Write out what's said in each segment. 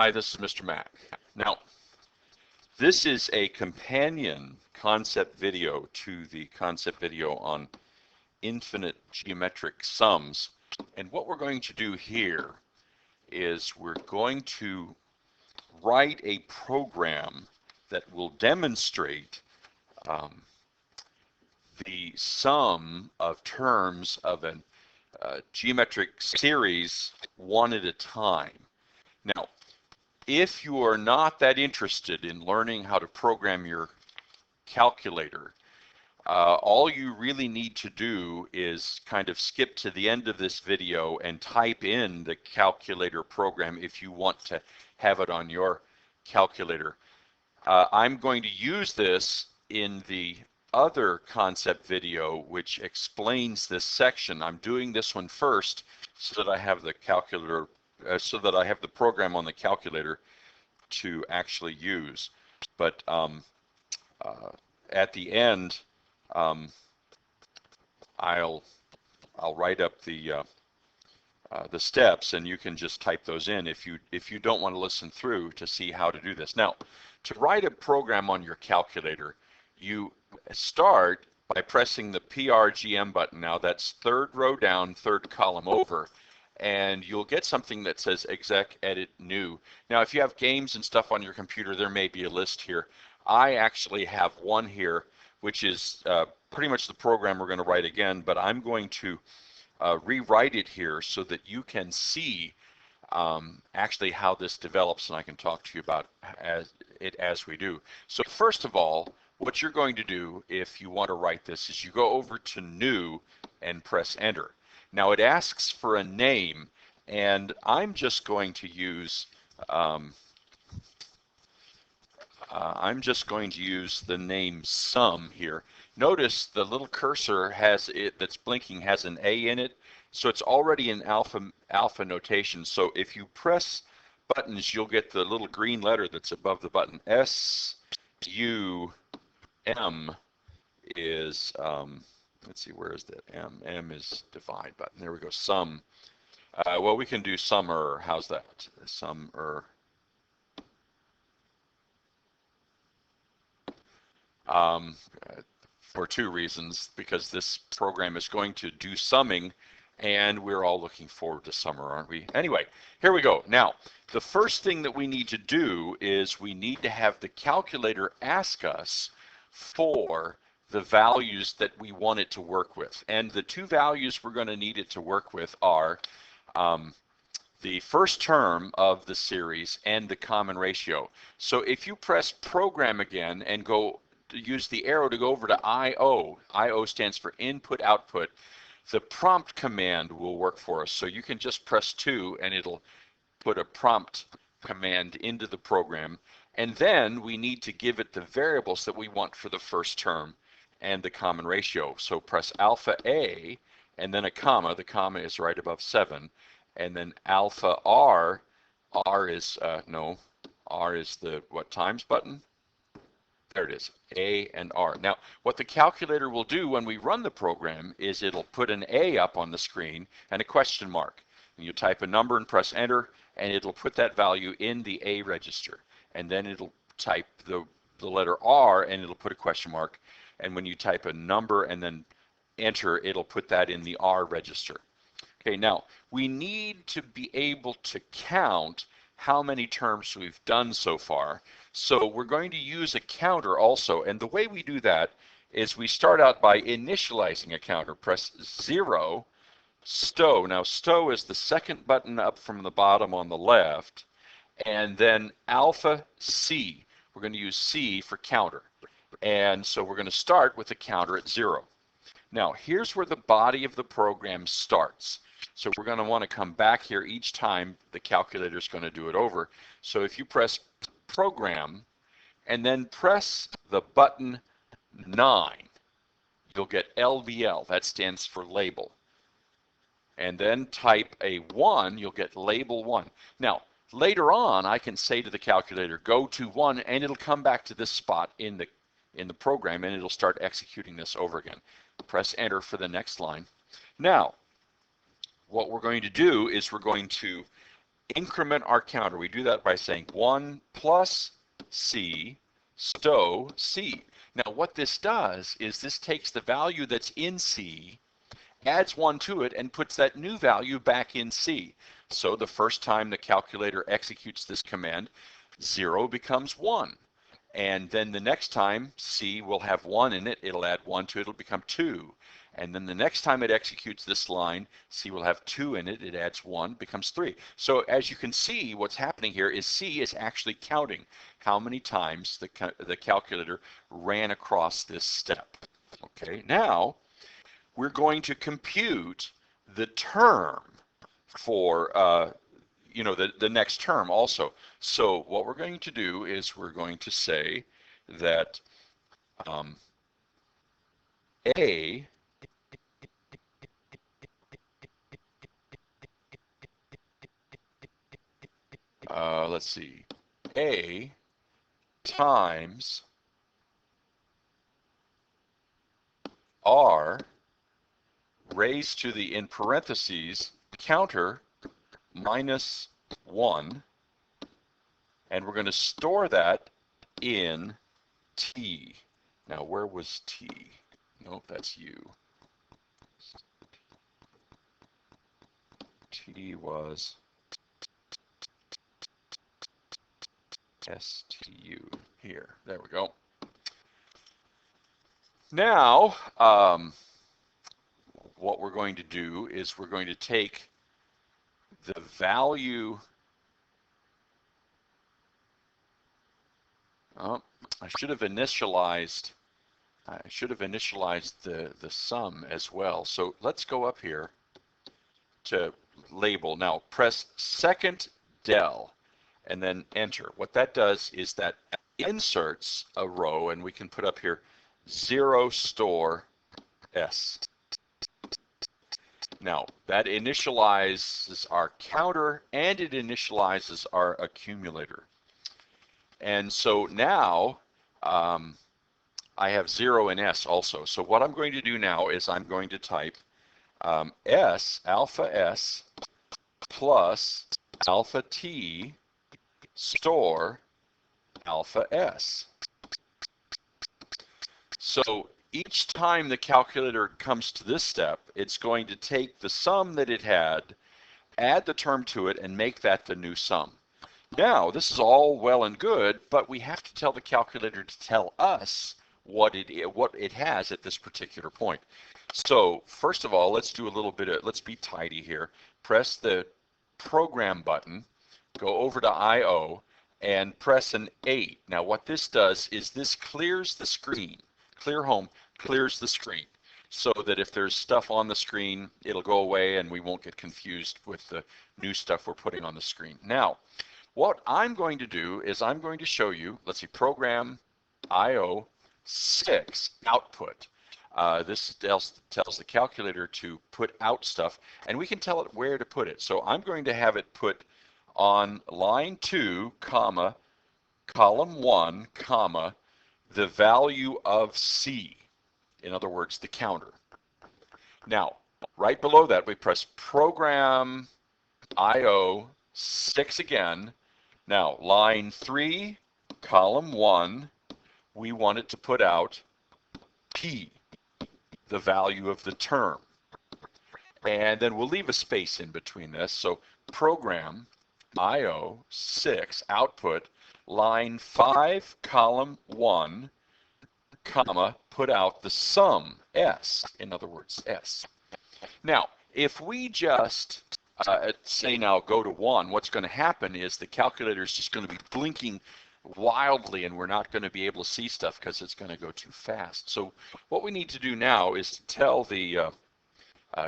Hi, this is Mr. Mac. Now, this is a companion concept video to the concept video on infinite geometric sums. And what we're going to do here is we're going to write a program that will demonstrate the sum of terms of a geometric series one at a time. Now, if you are not that interested in learning how to program your calculator, all you really need to do is kind of skip to the end of this video and type in the calculator program if you want to have it on your calculator. I'm going to use this in the other concept video which explains this section. I'm doing this one first so that I have the calculator, so that I have the program on the calculator to actually use. But at the end, I'll write up the steps, and you can just type those in if you don't want to listen through to see how to do this. Now, to write a program on your calculator, you start by pressing the PRGM button. Now that's third row down, third column over, and you'll get something that says exec edit new. Now if you have games and stuff on your computer, there may be a list here. I actually have one here which is pretty much the program we're going to write again, but I'm going to rewrite it here so that you can see actually how this develops, and I can talk to you about it as we do. So first of all, what you're going to do if you want to write this is you go over to New and press Enter. Now it asks for a name, and I'm just going to use the name Sum here. Notice the little cursor that's blinking has an A in it, so it's already in alpha notation. So if you press buttons, you'll get the little green letter that's above the button. S-U-M is, let's see, where is that M? M is divide button. There we go, Sum. Well, we can do summer. How's that? Summer. For two reasons, because this program is going to do summing, and we're all looking forward to summer, aren't we? Anyway, here we go. Now, the first thing that we need to do is we need to have the calculator ask us for the values that we want it to work with. And the two values we're going to need it to work with are the first term of the series and the common ratio. So if you press program again and go use the arrow to go over to I/O. I/O stands for input output. The prompt command will work for us. So you can just press 2 and it'll put a prompt command into the program. And then we need to give it the variables that we want for the first term and the common ratio. So press alpha A and then a comma. The comma is right above 7. And then alpha R. R is the what times button? There it is, A and R. Now, what the calculator will do when we run the program is it'll put an A up on the screen and a question mark. And you type a number and press enter, and it'll put that value in the A register. And then it'll type the letter R, and it'll put a question mark. And when you type a number and then enter, it'll put that in the R register. Okay, now, we need to be able to count how many terms we've done so far. So we're going to use a counter also, and the way we do that is we start out by initializing a counter. Press 0, stow. Now stow is the second button up from the bottom on the left, and then alpha C. We're going to use C for counter. And so we're going to start with a counter at 0. Now here's where the body of the program starts. So we're going to want to come back here each time the calculator is going to do it over. So if you press program and then press the button 9, you'll get LVL. That stands for label. And then type a 1, you'll get label 1. Now later on I can say to the calculator go to 1, and it'll come back to this spot in the program, and it'll start executing this over again. Press enter for the next line. Now what we're going to do is we're going to increment our counter. We do that by saying 1 plus C, stow C. Now what this does is this takes the value that's in C, adds 1 to it, and puts that new value back in C. So the first time the calculator executes this command, 0 becomes 1. And then the next time C will have 1 in it, it'll add 1 to it, it'll become 2. And then the next time it executes this line, C will have 2 in it, it adds 1, becomes 3. So as you can see, what's happening here is C is actually counting how many times the calculator ran across this step. Okay, now we're going to compute the term for the next term also. So what we're going to do is we're going to say that A let's see, A times R raised to the, in parentheses, counter minus 1, and we're going to store that in T. Now where was T? Nope, that's U. T was STU here. There we go. Now, what we're going to do is we're going to take the value. Oh, I should have initialized the sum as well. So let's go up here to label. Now press second del and then enter. What that does is that inserts a row, and we can put up here 0 store S. Now that initializes our counter and it initializes our accumulator. And so now I have 0 in S also. So what I'm going to do now is I'm going to type S, alpha S, plus alpha T, store alpha S. So each time the calculator comes to this step, it's going to take the sum that it had, add the term to it, and make that the new sum. Now, this is all well and good, but we have to tell the calculator to tell us what it has at this particular point. So first of all, let's do a little bit of, let's be tidy here. Press the program button, go over to I/O, and press an 8. Now what this does is this clears the screen. Clear home clears the screen so that if there's stuff on the screen, it'll go away and we won't get confused with the new stuff we're putting on the screen. Now, what I'm going to do is I'm going to show you, let's see, program I/O 6 output. This tells the calculator to put out stuff, and we can tell it where to put it. So I'm going to have it put on line 2, comma, column 1, comma, the value of C. In other words, the counter. Now, right below that, we press program I/O 6 again. Now, line 3, column 1, we want it to put out P, the value of the term. And then we'll leave a space in between this. So program I/O 6 output, line 5, column 1, comma, put out the sum S, in other words, S. Now, if we just say now go to 1, what's going to happen is the calculator is just going to be blinking wildly and we're not going to be able to see stuff because it's going to go too fast. So what we need to do now is to tell the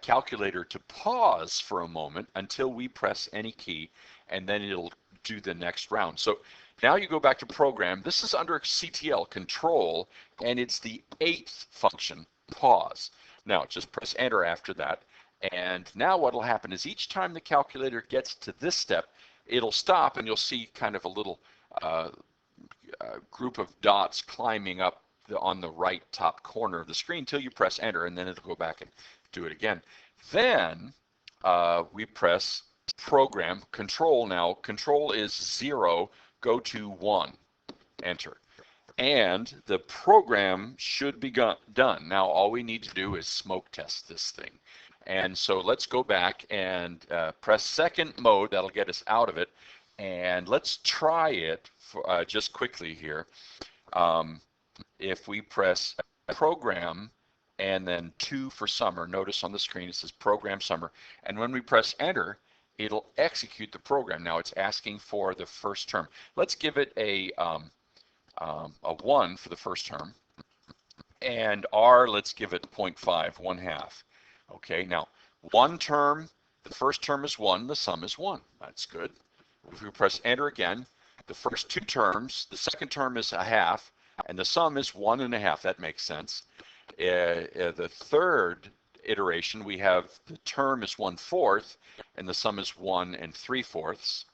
calculator to pause for a moment until we press any key, and then it'll do the next round. So now you go back to program. This is under CTL control, and it's the 8th function, pause. Now just press enter after that. And now what will happen is each time the calculator gets to this step, it'll stop and you'll see kind of a little group of dots climbing up on the right top corner of the screen until you press enter, and then it'll go back and do it again. Then we press program, control now, control is 0, go to 1, enter. And the program should be done. Now all we need to do is smoke test this thing. And so let's go back and press second mode, that'll get us out of it. And let's try it for, just quickly here. If we press program and then 2 for summer, notice on the screen it says program summer, and when we press enter, it'll execute the program. Now it's asking for the first term. Let's give it a 1 for the first term, and R, let's give it 0.5, 1/2. Okay, now one term, the first term is 1, the sum is 1. That's good. If we press enter again, the first 2 terms, the second term is 1/2, and the sum is 1 1/2. That makes sense. The third iteration, we have the term is 1/4, and the sum is 1 3/4.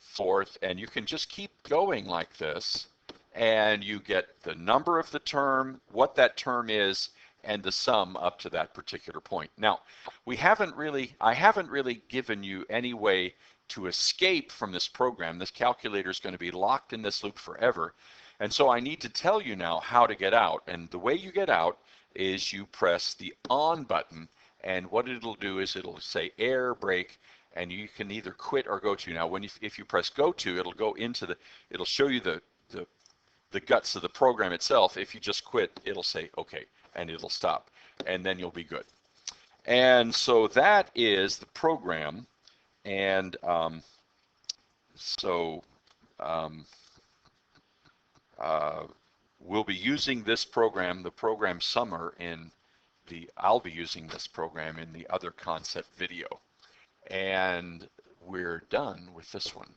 Fourth, and you can just keep going like this, and you get the number of the term, what that term is, and the sum up to that particular point. Now, I haven't really given you any way to escape from this program. This calculator is going to be locked in this loop forever. And so I need to tell you now how to get out. And the way you get out is you press the on button, and what it'll do is it'll say error break, and you can either quit or go to. Now, if you press go to, it'll go into it'll show you the guts of the program itself. If you just quit, it'll say okay, and it'll stop, and then you'll be good. And so that is the program, and we'll be using this program, the program summer, I'll be using this program in the other concept video. And we're done with this one.